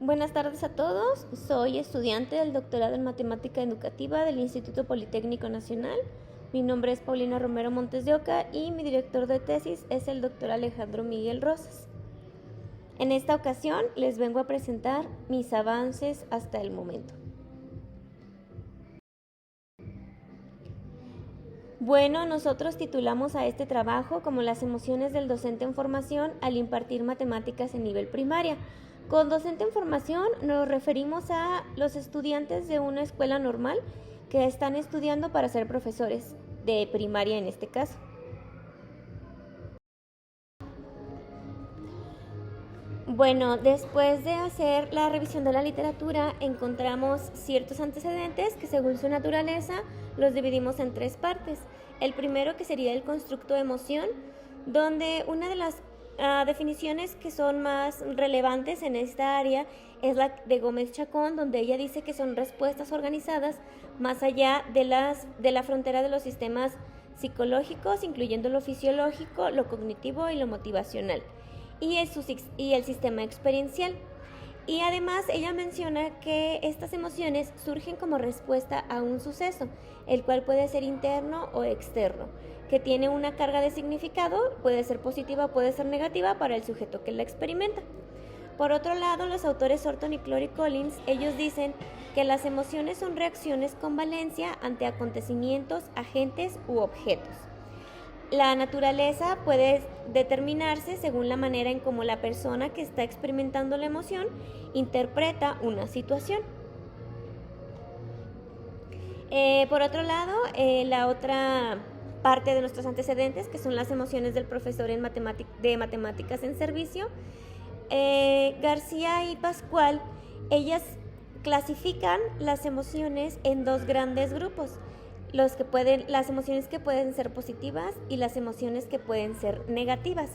Buenas tardes a todos, soy estudiante del doctorado en Matemática Educativa del Instituto Politécnico Nacional. Mi nombre es Paulina Romero Montes de Oca y mi director de tesis es el doctor Alejandro Miguel Rosas. En esta ocasión les vengo a presentar mis avances hasta el momento. Bueno, nosotros titulamos a este trabajo como las emociones del docente en formación al impartir matemáticas en nivel primaria. Con docente en formación nos referimos a los estudiantes de una escuela normal que están estudiando para ser profesores de primaria en este caso. Bueno, después de hacer la revisión de la literatura, encontramos ciertos antecedentes que según su naturaleza los dividimos en tres partes. El primero, que sería el constructo emoción, donde una de las definiciones que son más relevantes en esta área es la de Gómez Chacón, donde ella dice que son respuestas organizadas más allá de la frontera de los sistemas psicológicos, incluyendo lo fisiológico, lo cognitivo y lo motivacional, y el sistema experiencial. Y además ella menciona que estas emociones surgen como respuesta a un suceso, el cual puede ser interno o externo, que tiene una carga de significado, puede ser positiva o puede ser negativa para el sujeto que la experimenta. Por otro lado, los autores Orton y Clory Collins, ellos dicen que las emociones son reacciones con valencia ante acontecimientos, agentes u objetos. La naturaleza puede determinarse según la manera en cómo la persona que está experimentando la emoción interpreta una situación. Por otro lado, la otra parte de nuestros antecedentes, que son las emociones del profesor de matemáticas en servicio, García y Pascual, ellas clasifican las emociones en dos grandes grupos. Las emociones que pueden ser positivas y las emociones que pueden ser negativas.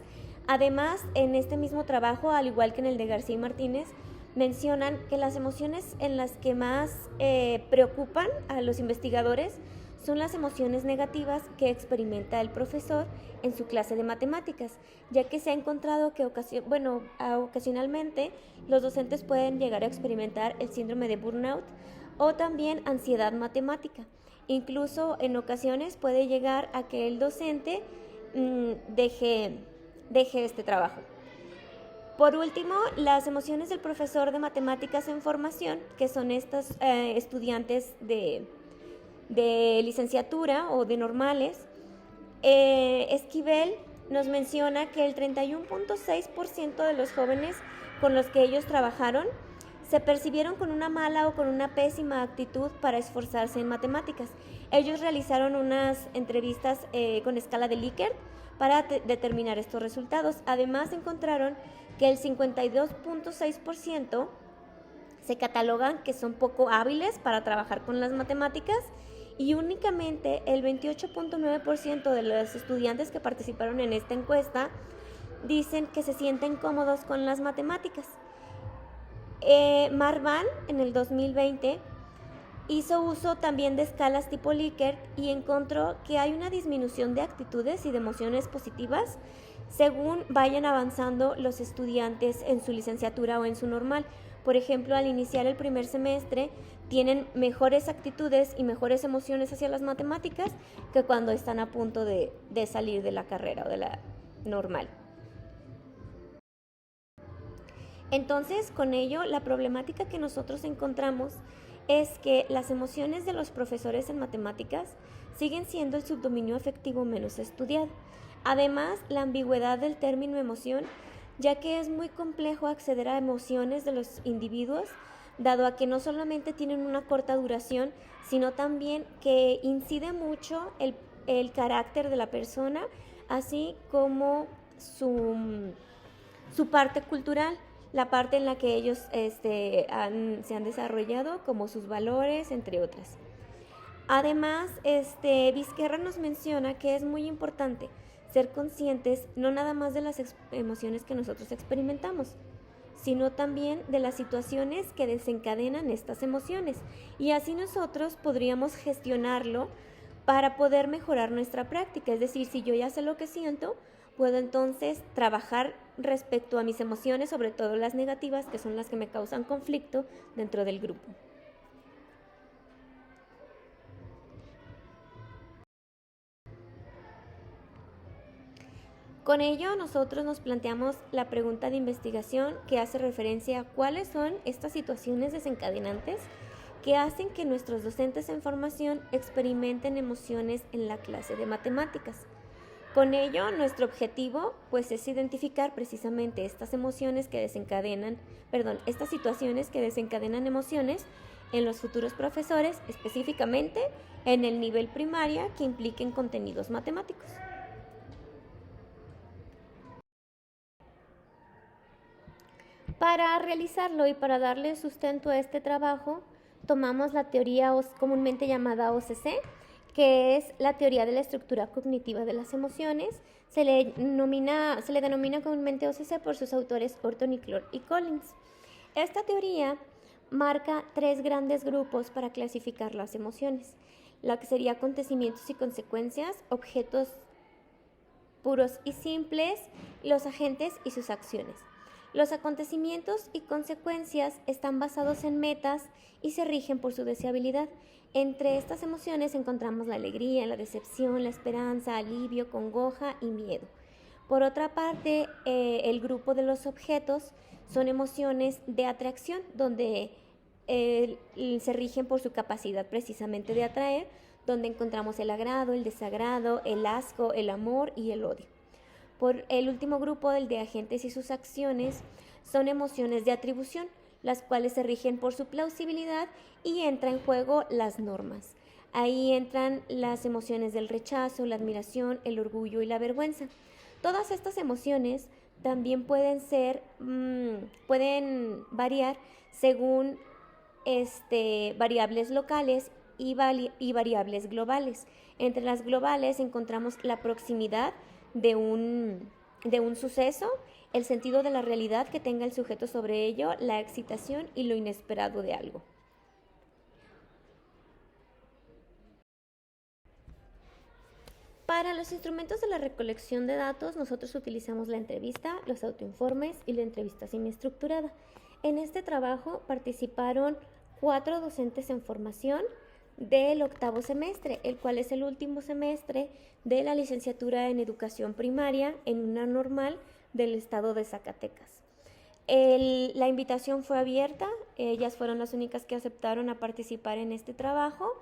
Además, en este mismo trabajo, al igual que en el de García y Martínez, mencionan que las emociones en las que más preocupan a los investigadores son las emociones negativas que experimenta el profesor en su clase de matemáticas, ya que se ha encontrado que ocasionalmente los docentes pueden llegar a experimentar el síndrome de burnout o también ansiedad matemática. Incluso en ocasiones puede llegar a que el docente deje este trabajo. Por último, las emociones del profesor de matemáticas en formación, que son estos estudiantes de licenciatura o de normales. Esquivel nos menciona que el 31.6% de los jóvenes con los que ellos trabajaron se percibieron con una mala o con una pésima actitud para esforzarse en matemáticas. Ellos realizaron unas entrevistas con escala de Likert para determinar estos resultados. Además, encontraron que el 52.6% se catalogan que son poco hábiles para trabajar con las matemáticas y únicamente el 28.9% de los estudiantes que participaron en esta encuesta dicen que se sienten cómodos con las matemáticas. Marvan, en el 2020, hizo uso también de escalas tipo Likert y encontró que hay una disminución de actitudes y de emociones positivas según vayan avanzando los estudiantes en su licenciatura o en su normal. Por ejemplo, al iniciar el primer semestre tienen mejores actitudes y mejores emociones hacia las matemáticas que cuando están a punto de salir de la carrera o de la normal. Entonces, con ello, la problemática que nosotros encontramos es que las emociones de los profesores en matemáticas siguen siendo el subdominio afectivo menos estudiado. Además, la ambigüedad del término emoción, ya que es muy complejo acceder a emociones de los individuos, dado a que no solamente tienen una corta duración, sino también que incide mucho el carácter de la persona, así como su parte cultural, la parte en la que ellos se han desarrollado, como sus valores, entre otras. Además, Vizquerra nos menciona que es muy importante ser conscientes no nada más de las emociones que nosotros experimentamos, sino también de las situaciones que desencadenan estas emociones. Y así nosotros podríamos gestionarlo para poder mejorar nuestra práctica. Es decir, si yo ya sé lo que siento, puedo entonces trabajar respecto a mis emociones, sobre todo las negativas, que son las que me causan conflicto dentro del grupo. Con ello, nosotros nos planteamos la pregunta de investigación que hace referencia a cuáles son estas situaciones desencadenantes que hacen que nuestros docentes en formación experimenten emociones en la clase de matemáticas. Con ello, nuestro objetivo pues es identificar precisamente estas emociones que estas situaciones que desencadenan emociones en los futuros profesores, específicamente en el nivel primaria que impliquen contenidos matemáticos. Para realizarlo y para darle sustento a este trabajo, tomamos la teoría comúnmente llamada OCC, que es la teoría de la estructura cognitiva de las emociones. Se le denomina comúnmente OCC por sus autores Orton y Collins. Esta teoría marca 3 grandes grupos para clasificar las emociones, lo que sería acontecimientos y consecuencias, objetos puros y simples, los agentes y sus acciones. Los acontecimientos y consecuencias están basados en metas y se rigen por su deseabilidad. Entre estas emociones encontramos la alegría, la decepción, la esperanza, alivio, congoja y miedo. Por otra parte, el grupo de los objetos son emociones de atracción, donde se rigen por su capacidad precisamente de atraer, donde encontramos el agrado, el desagrado, el asco, el amor y el odio. Por el último grupo, el de agentes y sus acciones, son emociones de atribución, las cuales se rigen por su plausibilidad y entra en juego las normas. Ahí entran las emociones del rechazo, la admiración, el orgullo y la vergüenza. Todas estas emociones también pueden variar según variables locales y variables globales. Entre las globales encontramos la proximidad de un suceso, el sentido de la realidad que tenga el sujeto sobre ello, la excitación y lo inesperado de algo. Para los instrumentos de la recolección de datos, nosotros utilizamos la entrevista, los autoinformes y la entrevista semiestructurada. En este trabajo participaron 4 docentes en formación del 8º semestre, el cual es el último semestre de la licenciatura en educación primaria en una normal del estado de Zacatecas. La invitación fue abierta, ellas fueron las únicas que aceptaron a participar en este trabajo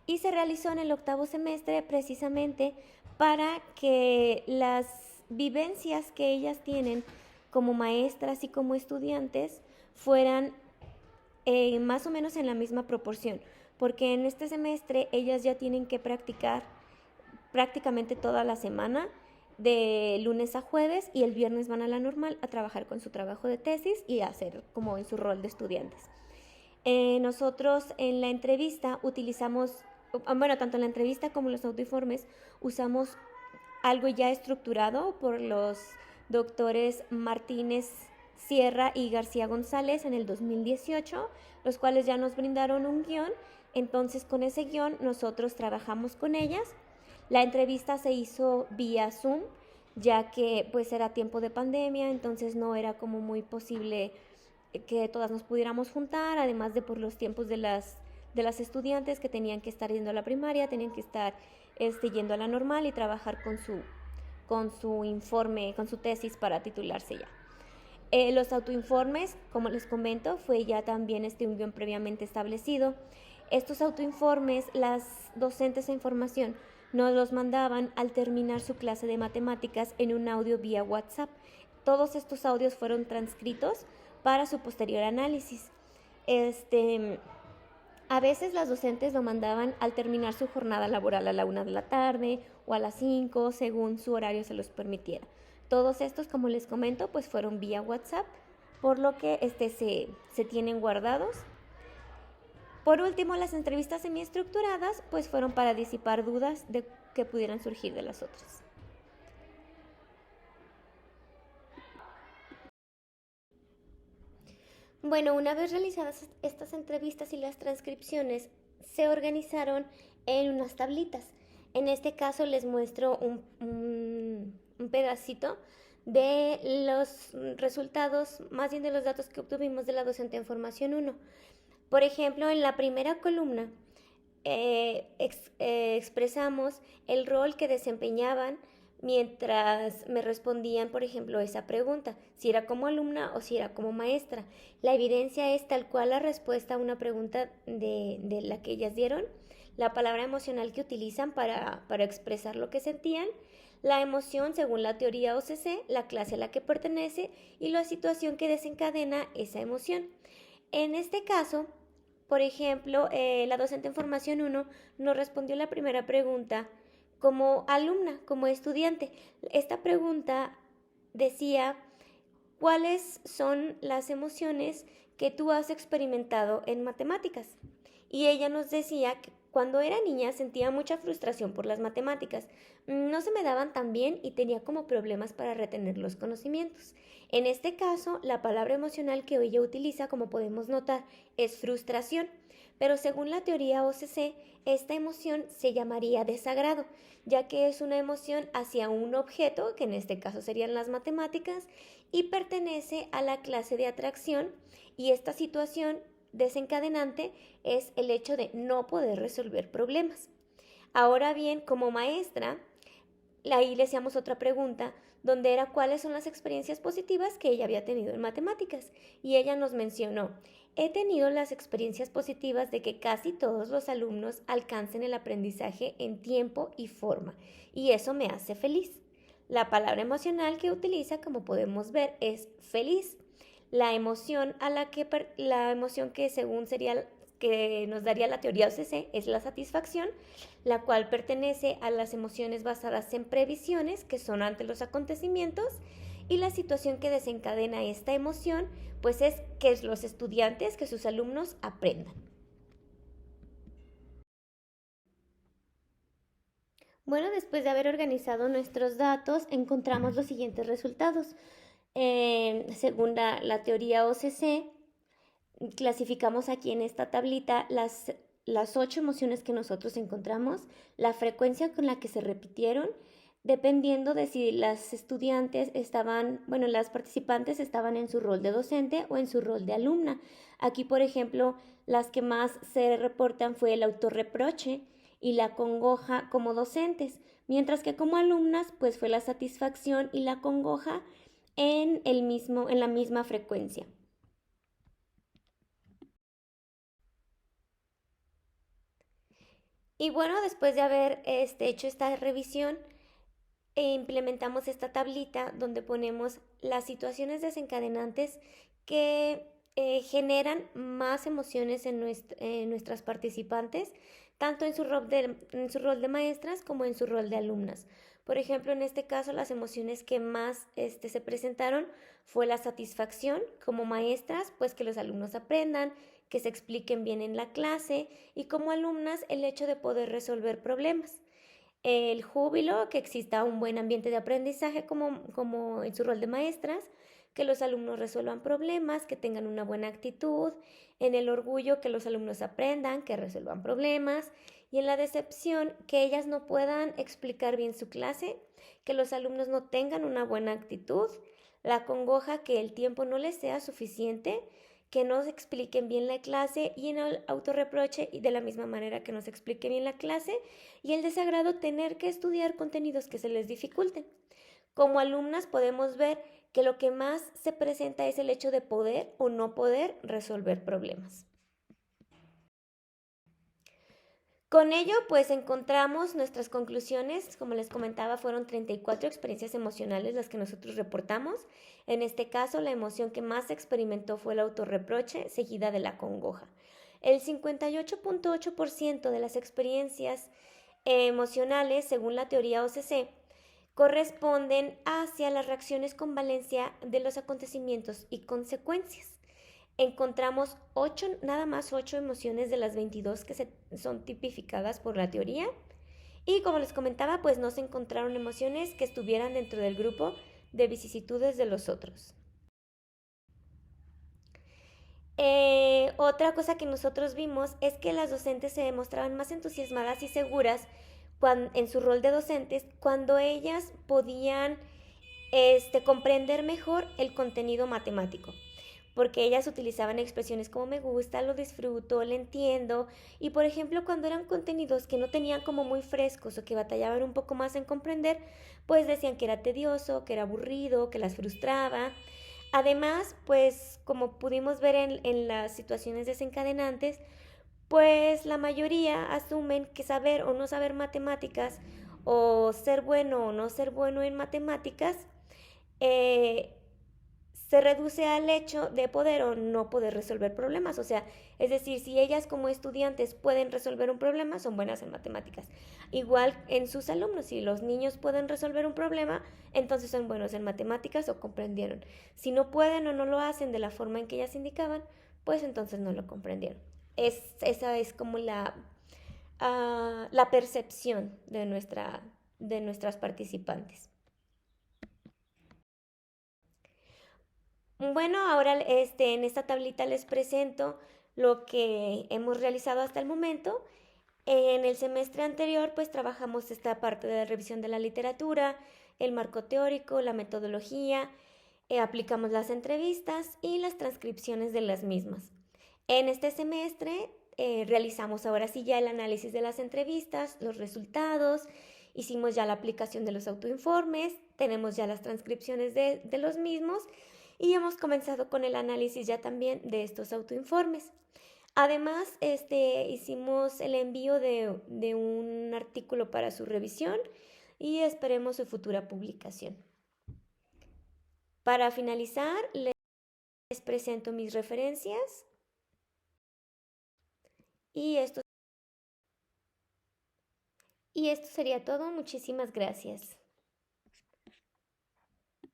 y se realizó en el 8º semestre precisamente para que las vivencias que ellas tienen como maestras y como estudiantes fueran más o menos en la misma proporción, porque en este semestre ellas ya tienen que practicar prácticamente toda la semana, de lunes a jueves, y el viernes van a la normal a trabajar con su trabajo de tesis y a hacer como en su rol de estudiantes. Nosotros en la entrevista utilizamos, tanto en la entrevista como en los autoinformes, usamos algo ya estructurado por los doctores Martínez Sierra y García González en el 2018, los cuales ya nos brindaron un guión. Entonces con ese guión nosotros trabajamos con ellas. La entrevista se hizo vía Zoom, ya que pues era tiempo de pandemia, entonces no era como muy posible que todas nos pudiéramos juntar, además de por los tiempos de las estudiantes que tenían que estar yendo a la primaria, tenían que estar yendo a la normal y trabajar con su informe, con su tesis para titularse ya. Los autoinformes, como les comento, fue ya también un guión previamente establecido. Estos autoinformes, las docentes en formación nos los mandaban al terminar su clase de matemáticas en un audio vía WhatsApp. Todos estos audios fueron transcritos para su posterior análisis. A veces las docentes lo mandaban al terminar su jornada laboral a la 1 de la tarde o a las 5, según su horario se los permitiera. Todos estos, como les comento, pues fueron vía WhatsApp, por lo que se tienen guardados. Por último, las entrevistas semiestructuradas pues fueron para disipar dudas que pudieran surgir de las otras. Bueno, una vez realizadas estas entrevistas y las transcripciones, se organizaron en unas tablitas. En este caso les muestro un pedacito de los resultados, más bien de los datos que obtuvimos de la docente en formación 1. Por ejemplo, en la primera columna expresamos el rol que desempeñaban mientras me respondían, por ejemplo, esa pregunta, si era como alumna o si era como maestra. La evidencia es tal cual la respuesta a una pregunta de la que ellas dieron, la palabra emocional que utilizan para expresar lo que sentían, la emoción según la teoría OCC, la clase a la que pertenece y la situación que desencadena esa emoción. En este caso, por ejemplo, la docente en formación 1 nos respondió la primera pregunta como alumna, como estudiante. Esta pregunta decía, ¿cuáles son las emociones que tú has experimentado en matemáticas? Y ella nos decía que cuando era niña sentía mucha frustración por las matemáticas. No se me daban tan bien y tenía como problemas para retener los conocimientos. En este caso, la palabra emocional que ella utiliza, como podemos notar, es frustración. Pero según la teoría OCC, esta emoción se llamaría desagrado, ya que es una emoción hacia un objeto, que en este caso serían las matemáticas, y pertenece a la clase de atracción, y esta situación desencadenante es el hecho de no poder resolver problemas. Ahora bien, como maestra, ahí le hacíamos otra pregunta donde era cuáles son las experiencias positivas que ella había tenido en matemáticas. Y ella nos mencionó, he tenido las experiencias positivas de que casi todos los alumnos alcancen el aprendizaje en tiempo y forma, y eso me hace feliz. La palabra emocional que utiliza, como podemos ver, es feliz. La emoción que según sería que nos daría la teoría OCC es la satisfacción, la cual pertenece a las emociones basadas en previsiones, que son ante los acontecimientos, y la situación que desencadena esta emoción, pues es que los estudiantes, que sus alumnos aprendan. Bueno, después de haber organizado nuestros datos, encontramos los siguientes resultados. Según la teoría OCC, clasificamos aquí en esta tablita las 8 emociones que nosotros encontramos, la frecuencia con la que se repitieron, dependiendo de si las estudiantes las participantes estaban en su rol de docente o en su rol de alumna. Aquí, por ejemplo, las que más se reportan fue el autorreproche y la congoja como docentes, mientras que como alumnas, pues fue la satisfacción y la congoja en la misma frecuencia. Y bueno, después de haber hecho esta revisión, implementamos esta tablita donde ponemos las situaciones desencadenantes que generan más emociones en nuestras participantes, tanto en su rol de maestras como en su rol de alumnas. Por ejemplo, en este caso, las emociones que más se presentaron fue la satisfacción como maestras, pues que los alumnos aprendan, que se expliquen bien en la clase, y como alumnas el hecho de poder resolver problemas. El júbilo, que exista un buen ambiente de aprendizaje como en su rol de maestras, que los alumnos resuelvan problemas, que tengan una buena actitud, en el orgullo, que los alumnos aprendan, que resuelvan problemas, y en la decepción, que ellas no puedan explicar bien su clase, que los alumnos no tengan una buena actitud, la congoja, que el tiempo no les sea suficiente, que no se expliquen bien la clase, y en el autorreproche, y de la misma manera que no se explique bien la clase, y el desagrado, tener que estudiar contenidos que se les dificulten. Como alumnas podemos ver que lo que más se presenta es el hecho de poder o no poder resolver problemas. Con ello, pues encontramos nuestras conclusiones. Como les comentaba, fueron 34 experiencias emocionales las que nosotros reportamos. En este caso, la emoción que más se experimentó fue el autorreproche, seguida de la congoja. El 58.8% de las experiencias emocionales, según la teoría OCC, corresponden hacia las reacciones con valencia de los acontecimientos y consecuencias. Encontramos nada más 8 emociones de las 22 que son tipificadas por la teoría. Y como les comentaba, pues no se encontraron emociones que estuvieran dentro del grupo de vicisitudes de los otros. Otra cosa que nosotros vimos es que las docentes se demostraban más entusiasmadas y seguras en su rol de docentes cuando ellas podían comprender mejor el contenido matemático, porque ellas utilizaban expresiones como me gusta, lo disfruto, le entiendo, y por ejemplo cuando eran contenidos que no tenían como muy frescos o que batallaban un poco más en comprender, pues decían que era tedioso, que era aburrido, que las frustraba. Además, pues como pudimos ver en las situaciones desencadenantes, pues la mayoría asumen que saber o no saber matemáticas o ser bueno o no ser bueno en matemáticas eh, se reduce al hecho de poder o no poder resolver problemas. O sea, es decir, si ellas como estudiantes pueden resolver un problema, son buenas en matemáticas. Igual en sus alumnos, si los niños pueden resolver un problema, entonces son buenos en matemáticas o comprendieron. Si no pueden o no lo hacen de la forma en que ellas indicaban, pues entonces no lo comprendieron. Esa es como la percepción de nuestras participantes. Bueno, ahora en esta tablita les presento lo que hemos realizado hasta el momento. En el semestre anterior, pues trabajamos esta parte de la revisión de la literatura, el marco teórico, la metodología, aplicamos las entrevistas y las transcripciones de las mismas. En este semestre realizamos ahora sí ya el análisis de las entrevistas, los resultados, hicimos ya la aplicación de los autoinformes, tenemos ya las transcripciones de los mismos y hemos comenzado con el análisis ya también de estos autoinformes. Además, hicimos el envío de un artículo para su revisión y esperemos su futura publicación. Para finalizar, les presento mis referencias y esto sería todo. Muchísimas gracias.